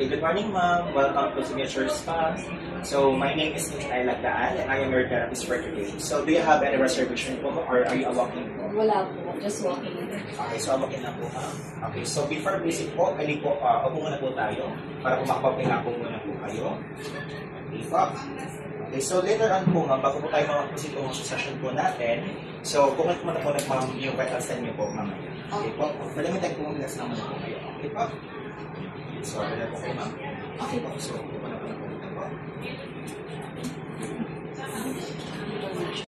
Okay, good morning, ma'am. Welcome to Signature Spa. So, my name is Nintay Lagdaan, and I am your therapist for today. So, do you have any reservation po, or are you a walk-in po? Wala po, just walking. Okay, so walk-in na po, ma'am. Okay, so before visit po, pwede po, upo muna po tayo para po makapapila po muna po kayo. Okay po. Okay, so later on po, ma'am, bago po tayo makapusin po sa session po natin, so, kukit muna po ma'am yung vital sign niyo po, ma'am. Okay po. Pwede mo tayo pumilas naman po kayo. Okay po. So, wala po kayo, ma'am. Okay po. So, wala po na po dito po.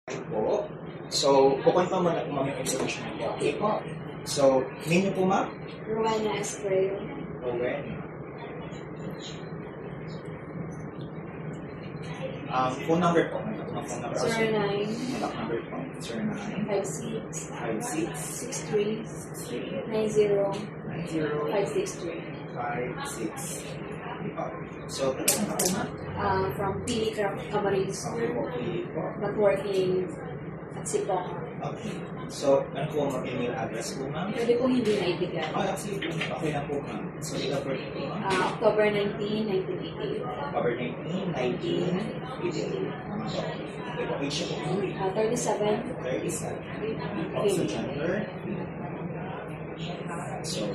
Okay po. So, kukunin pa muna po ma'am yung information niyo po. Okay po. So, name niyo po, ma'am? Rowena Espreyo. Owen. Phone number po. Ang phone number. 09 Contact number po. 09 56 56 63 90 90 563. 56. So, ano na po, ma'am? From Pili Camarines Okay po. Okay po. but working at Sipok. Okay. So, ano po ang email address po, ma'am? Pwede pong hindi naibigan. Actually, okay na po, ma'am. So, date of birth po, ma'am? October 19, 1988. October 19, 1988. Okay po, age po, ma'am? 37. 37. Also, gender. So,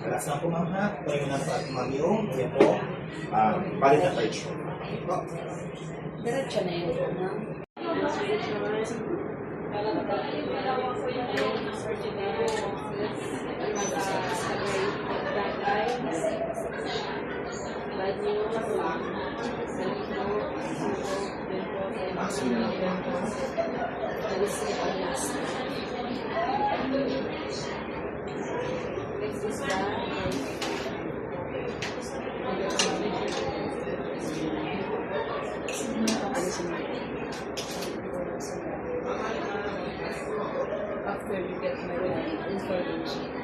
relax lang po, ma'am, ha? Tayo na po at ma'am yung po, valid na card show. Okay po. Diretso na yun po na. Sige na lang po. After you get my information.